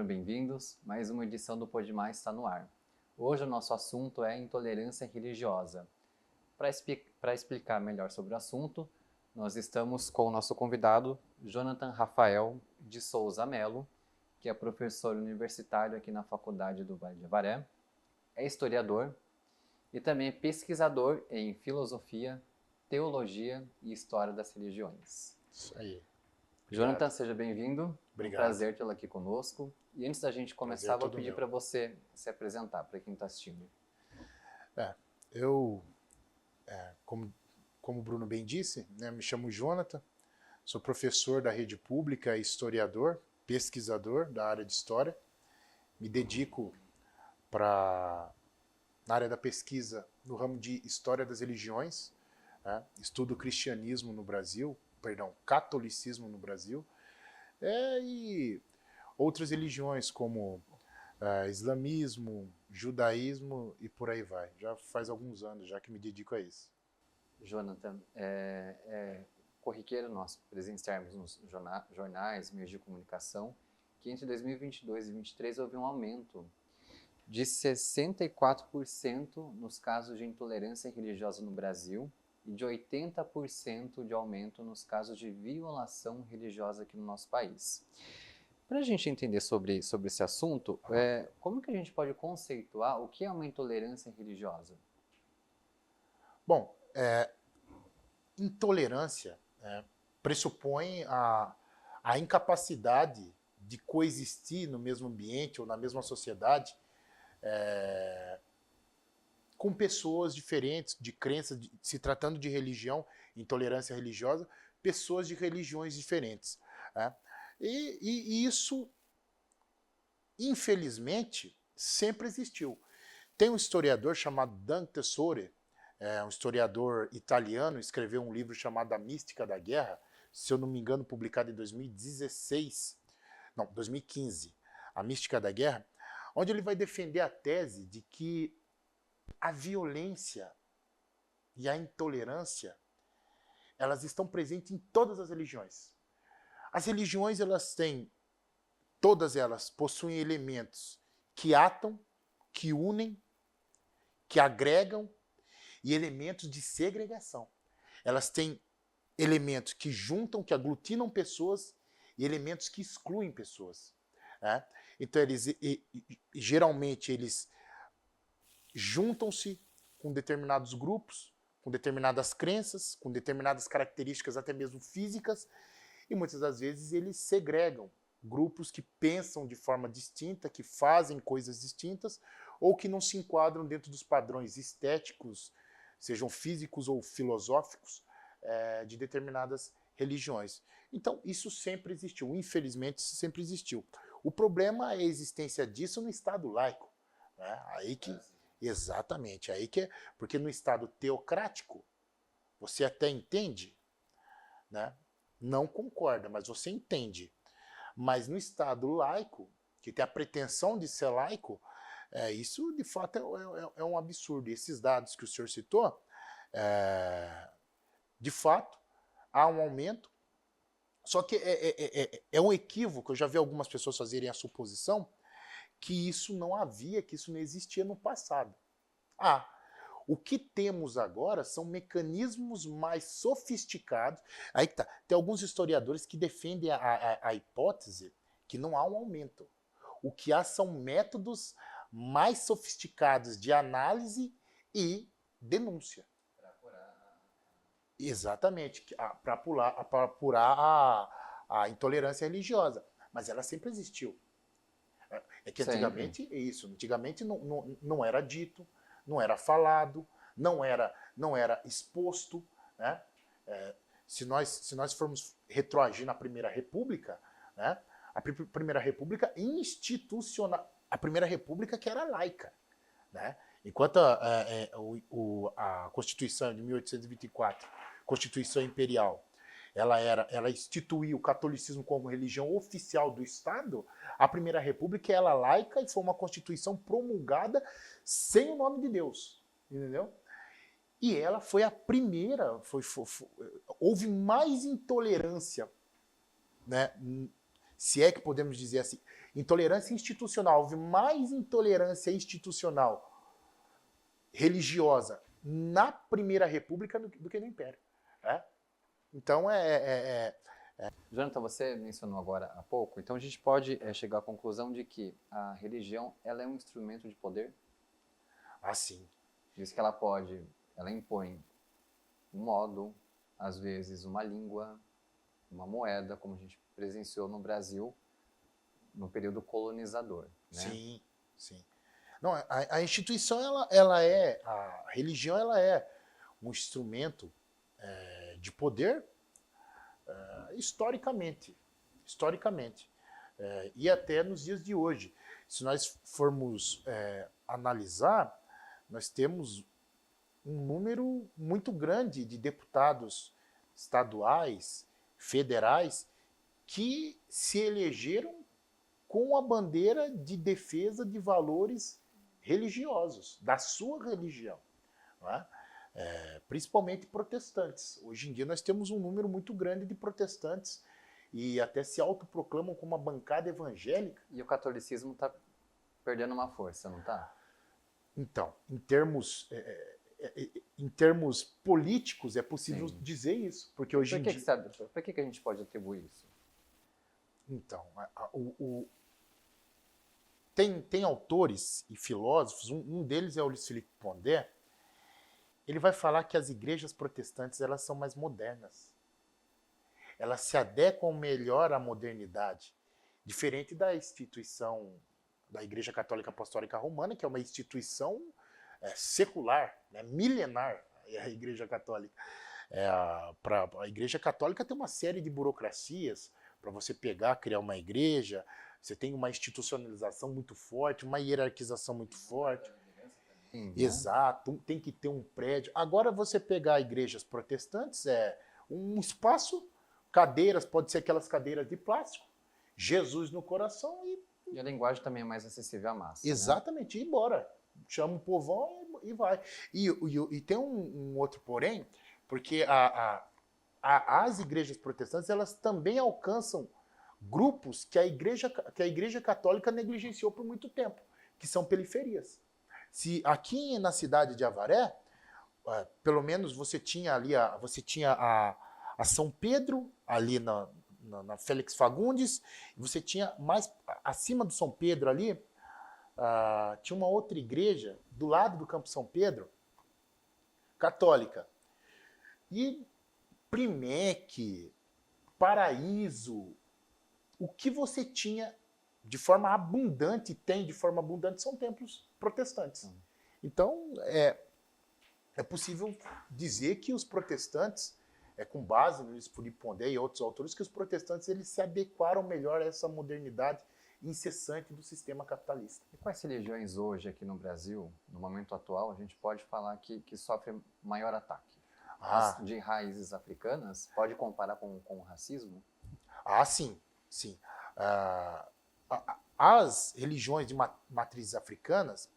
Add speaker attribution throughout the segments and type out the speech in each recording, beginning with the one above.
Speaker 1: bem-vindos. Mais uma edição do Pode Mais está no ar. Hoje o nosso assunto é intolerância religiosa. Para explicar melhor sobre o assunto, nós estamos com o nosso convidado, Jonathan Rafael de Souza Melo, que é professor universitário aqui na Faculdade do Vale de Avaré, é historiador e também é pesquisador em filosofia, teologia e história das religiões.
Speaker 2: Isso aí.
Speaker 1: Jonathan, seja bem-vindo.
Speaker 2: Obrigado.
Speaker 1: É um prazer tê-lo aqui conosco. E antes da gente começar, vou pedir para você se apresentar, para quem está assistindo.
Speaker 2: Como o Bruno bem disse, né, me chamo Jonathan, sou professor da rede pública, historiador, pesquisador da área de história. Me dedico na área da pesquisa no ramo de história das religiões, né, estudo o cristianismo no Brasil, catolicismo no Brasil, e outras religiões como islamismo, judaísmo e por aí vai. Já faz alguns anos já que me dedico a isso.
Speaker 1: Jonathan, é corriqueiro nós presenciarmos nos jornais, meios de comunicação, que entre 2022 e 2023 houve um aumento de 64% nos casos de intolerância religiosa no Brasil e de 80% de aumento nos casos de violação religiosa aqui no nosso país. Para a gente entender sobre esse assunto, como que a gente pode conceituar o que é uma intolerância religiosa?
Speaker 2: Bom, intolerância pressupõe a incapacidade de coexistir no mesmo ambiente ou na mesma sociedade com pessoas diferentes, de crença, se tratando de religião, intolerância religiosa, pessoas de religiões diferentes. E isso, infelizmente, sempre existiu. Tem um historiador chamado Dante Tessore, um historiador italiano, escreveu um livro chamado A Mística da Guerra, se eu não me engano, publicado em 2015, A Mística da Guerra, onde ele vai defender a tese de que a violência e a intolerância, elas estão presentes em todas as religiões. As religiões, todas elas possuem elementos que atam, que unem, que agregam e elementos de segregação. Elas têm elementos que juntam, que aglutinam pessoas e elementos que excluem pessoas. Então, geralmente, eles juntam-se com determinados grupos, com determinadas crenças, com determinadas características até mesmo físicas, e muitas das vezes eles segregam grupos que pensam de forma distinta, que fazem coisas distintas, ou que não se enquadram dentro dos padrões estéticos, sejam físicos ou filosóficos, de determinadas religiões. Então, isso sempre existiu. Infelizmente, isso sempre existiu. O problema é a existência disso no Estado laico. Exatamente. Porque no Estado teocrático, você até entende, não concorda, mas você entende. Mas no Estado laico, que tem a pretensão de ser laico, isso de fato é um absurdo. E esses dados que o senhor citou, de fato, há um aumento, só que é um equívoco. Eu já vi algumas pessoas fazerem a suposição que isso não havia, que isso não existia no passado. O que temos agora são mecanismos mais sofisticados. Aí que tá. Tem alguns historiadores que defendem a hipótese que não há um aumento. O que há são métodos mais sofisticados de análise e denúncia. Exatamente, para apurar a intolerância religiosa. Mas ela sempre existiu. É que antigamente é isso. Antigamente não era dito, não era falado, não era exposto. Se nós formos retroagir na Primeira República, a Primeira República institucional, a Primeira República que era laica. Enquanto a Constituição de 1824, Constituição Imperial, ela instituiu o catolicismo como religião oficial do Estado, a Primeira República era laica e foi uma Constituição promulgada sem o nome de Deus. Entendeu? E ela foi a primeira, houve mais intolerância, se é que podemos dizer assim, intolerância institucional. Houve mais intolerância institucional religiosa na Primeira República do que no Império. Né? Então,
Speaker 1: Jonathan, você mencionou agora há pouco, então a gente pode chegar à conclusão de que a religião ela é um instrumento de poder?
Speaker 2: assim.
Speaker 1: Diz que ela impõe um modo, às vezes uma língua, uma moeda, como a gente presenciou no Brasil no período colonizador. Né?
Speaker 2: Sim, sim. Não, a instituição, a religião, ela é um instrumento de poder historicamente. E até nos dias de hoje. Se nós formos analisar, nós temos um número muito grande de deputados estaduais, federais, que se elegeram com a bandeira de defesa de valores religiosos, da sua religião. Não é? Principalmente protestantes. Hoje em dia nós temos um número muito grande de protestantes e até se autoproclamam como uma bancada evangélica.
Speaker 1: E o catolicismo está perdendo uma força, não está?
Speaker 2: Então, em termos políticos, é possível
Speaker 1: Sim.
Speaker 2: dizer isso. Porque hoje em dia...
Speaker 1: Por que a gente pode atribuir isso?
Speaker 2: Então, tem autores e filósofos, um deles é o Luiz Felipe Pondé, ele vai falar que as igrejas protestantes elas são mais modernas. Elas se adequam melhor à modernidade, diferente da instituição da Igreja Católica Apostólica Romana, que é uma instituição secular, né, milenar, a Igreja Católica. A Igreja Católica tem uma série de burocracias para você criar uma igreja, você tem uma institucionalização muito forte, uma hierarquização muito forte. Exato, tem que ter um prédio. Agora você pegar igrejas protestantes, um espaço, cadeiras, pode ser aquelas cadeiras de plástico, Jesus no coração
Speaker 1: E a linguagem também é mais acessível à massa.
Speaker 2: Exatamente,
Speaker 1: né?
Speaker 2: E embora. Chama um povão e vai. E tem um outro porém, porque as igrejas protestantes elas também alcançam grupos que a igreja católica negligenciou por muito tempo, que são periferias. Se aqui na cidade de Avaré, pelo menos você tinha ali a São Pedro, ali na Félix Fagundes, e você tinha mais acima do São Pedro ali, tinha uma outra igreja do lado do Campo São Pedro, católica. E Primec, Paraíso, o que você tinha de forma abundante, tem de forma abundante, são templos protestantes. Então, é possível dizer que os protestantes, com base no Luiz Felipe Pondé e outros autores, que os protestantes eles se adequaram melhor a essa modernidade incessante do sistema capitalista.
Speaker 1: E quais religiões hoje aqui no Brasil, no momento atual, a gente pode falar que sofrem maior ataque? As de raízes africanas, pode comparar com o racismo?
Speaker 2: Sim. As religiões de matrizes africanas,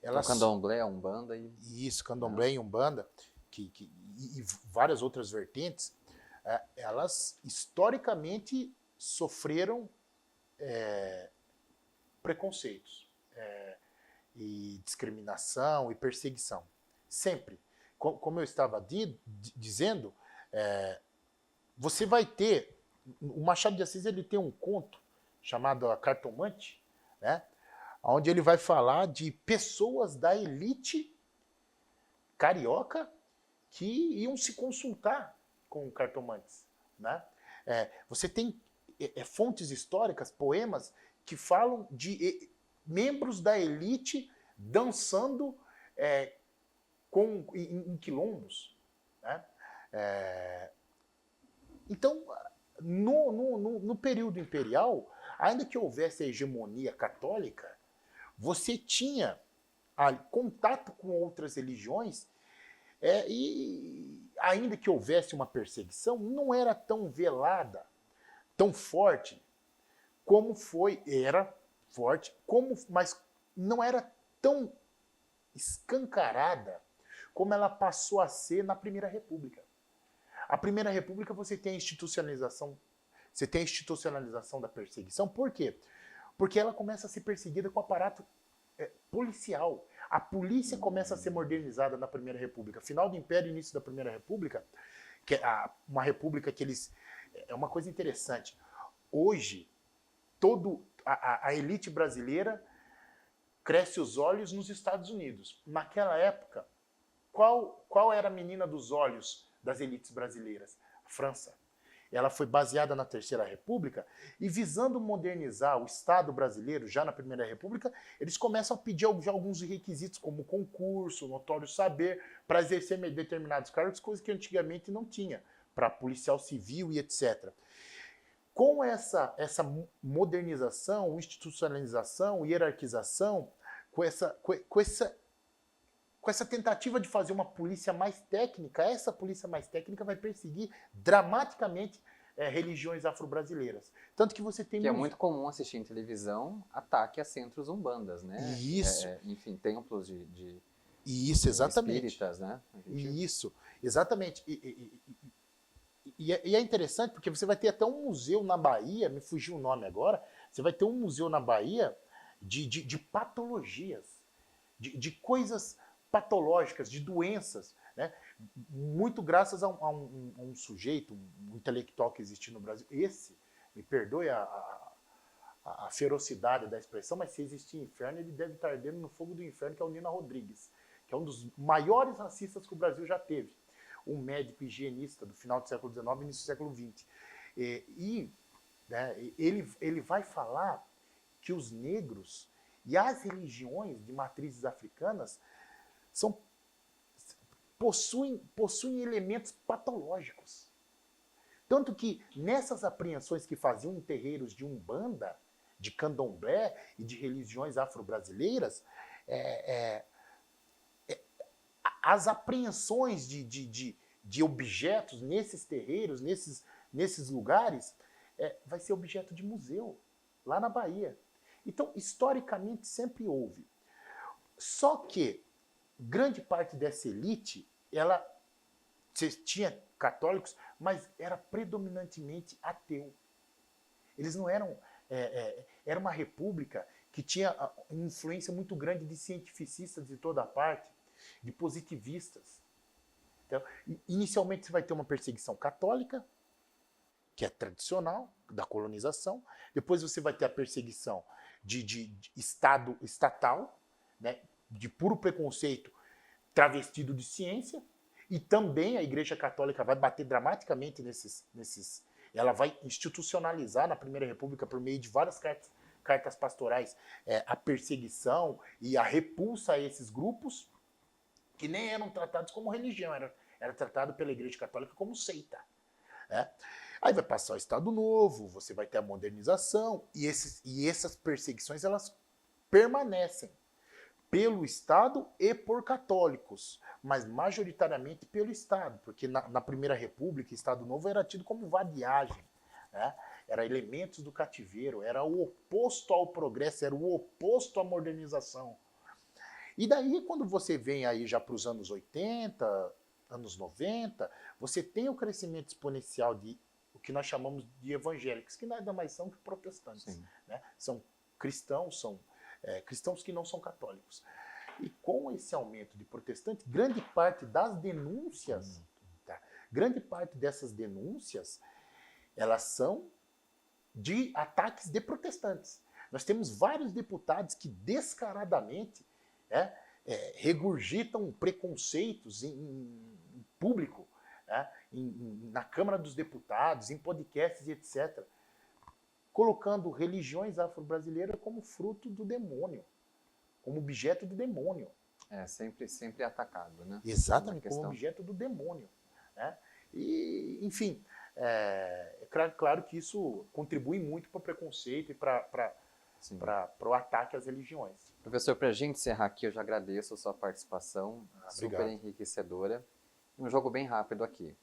Speaker 2: elas...
Speaker 1: O candomblé, a umbanda e...
Speaker 2: Isso, candomblé e umbanda, e várias outras vertentes, elas historicamente sofreram preconceitos, e discriminação e perseguição. Sempre. Como eu estava dizendo, você vai ter... O Machado de Assis ele tem um conto chamado A Cartomante, né, onde ele vai falar de pessoas da elite carioca que iam se consultar com cartomantes. Né? Você tem fontes históricas, poemas, que falam de membros da elite dançando em quilombos. Né? Então, no período imperial, ainda que houvesse a hegemonia católica, você tinha contato com outras religiões, e ainda que houvesse uma perseguição, não era tão velada, tão forte, como era forte, mas não era tão escancarada como ela passou a ser na Primeira República. A Primeira República você tem a institucionalização você tem a institucionalização da perseguição. Por quê? Porque ela começa a ser perseguida com o aparato policial. A polícia começa a ser modernizada na Primeira República. Final do Império e início da Primeira República, que é uma república que eles... É uma coisa interessante. Hoje, a elite brasileira cresce os olhos nos Estados Unidos. Naquela época, qual era a menina dos olhos das elites brasileiras? A França. Ela foi baseada na Terceira República e, visando modernizar o Estado brasileiro já na Primeira República, eles começam a pedir já alguns requisitos, como concurso, notório saber, para exercer determinados cargos, coisas que antigamente não tinha, para policial civil e etc. Com essa modernização, institucionalização, hierarquização, com essa tentativa de fazer uma polícia mais técnica, essa polícia mais técnica vai perseguir dramaticamente religiões afro-brasileiras. Tanto que você tem...
Speaker 1: Que é muito comum assistir em televisão ataque a centros umbandas, né?
Speaker 2: Isso.
Speaker 1: Enfim, templos de
Speaker 2: Isso, exatamente.
Speaker 1: espíritas, né?
Speaker 2: Isso, exatamente. E é interessante porque você vai ter até um museu na Bahia, me fugiu o nome agora, você vai ter um museu na Bahia de patologias, de coisas patológicas, de doenças, né? Muito graças a um sujeito, um intelectual que existe no Brasil. Esse, me perdoe a ferocidade da expressão, mas se existir inferno, ele deve estar ardendo no fogo do inferno, que é o Nina Rodrigues, que é um dos maiores racistas que o Brasil já teve. Um médico higienista do final do século XIX e início do século XX. Ele vai falar que os negros e as religiões de matrizes africanas possuem elementos patológicos. Tanto que nessas apreensões que faziam em terreiros de Umbanda, de Candomblé e de religiões afro-brasileiras, as apreensões de objetos nesses terreiros, nesses lugares, vai ser objeto de museu, lá na Bahia. Então, historicamente, sempre houve. Só que grande parte dessa elite, ela tinha católicos, mas era predominantemente ateu. Eles não eram... era uma república que tinha uma influência muito grande de cientificistas de toda a parte, de positivistas. Então, inicialmente você vai ter uma perseguição católica, que é tradicional, da colonização. Depois você vai ter a perseguição de Estado estatal, né, de puro preconceito travestido de ciência. E também a Igreja Católica vai bater dramaticamente nesses... Ela vai institucionalizar na Primeira República, por meio de várias cartas pastorais, a perseguição e a repulsa a esses grupos, que nem eram tratados como religião, era tratado pela Igreja Católica como seita. Né? Aí vai passar o Estado Novo, você vai ter a modernização, e essas perseguições elas permanecem pelo Estado e por católicos, mas majoritariamente pelo Estado, porque na Primeira República, Estado Novo era tido como vadiagem, né? Era elementos do cativeiro, era o oposto ao progresso, era o oposto à modernização. E daí, quando você vem aí já para os anos 80, anos 90, você tem o crescimento exponencial de o que nós chamamos de evangélicos, que nada mais são que protestantes. Né? São cristãos, cristãos que não são católicos. E com esse aumento de protestantes, grande parte das denúncias, grande parte dessas denúncias, elas são de ataques de protestantes. Nós temos vários deputados que descaradamente regurgitam preconceitos em público, na Câmara dos Deputados, em podcasts e etc., colocando religiões afro-brasileiras como fruto do demônio, como objeto do demônio.
Speaker 1: Sempre atacado, né?
Speaker 2: Exatamente, como objeto do demônio. Né? E, enfim, claro que isso contribui muito para o preconceito e para o ataque às religiões.
Speaker 1: Professor, para a gente encerrar aqui, eu já agradeço a sua participação, super enriquecedora. Um jogo bem rápido aqui.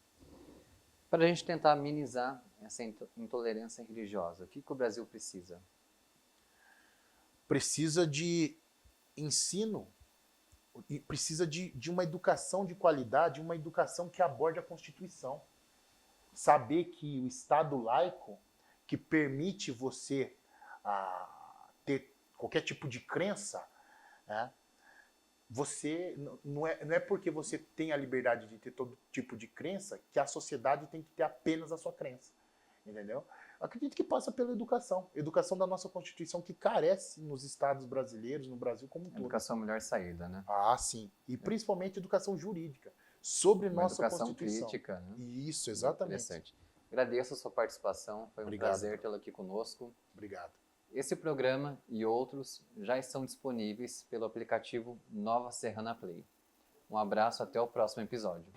Speaker 1: Para a gente tentar amenizar essa intolerância religiosa, o que o Brasil precisa?
Speaker 2: Precisa de ensino, precisa de uma educação de qualidade, uma educação que aborde a Constituição. Saber que o Estado laico que permite você ter qualquer tipo de crença, né? Você não é porque você tem a liberdade de ter todo tipo de crença que a sociedade tem que ter apenas a sua crença, entendeu? Acredito que passa pela educação da nossa Constituição, que carece nos estados brasileiros, no Brasil como um todo.
Speaker 1: Educação é a melhor saída, né?
Speaker 2: Ah, sim. E principalmente educação jurídica sobre
Speaker 1: Uma
Speaker 2: nossa
Speaker 1: educação
Speaker 2: Constituição.
Speaker 1: crítica, né?
Speaker 2: Isso, exatamente.
Speaker 1: Interessante. Agradeço a sua participação, foi um
Speaker 2: Obrigado,
Speaker 1: prazer
Speaker 2: doutor.
Speaker 1: tê-lo aqui conosco.
Speaker 2: Obrigado.
Speaker 1: Esse programa e outros já estão disponíveis pelo aplicativo Nova Serrana Play. Um abraço, até o próximo episódio.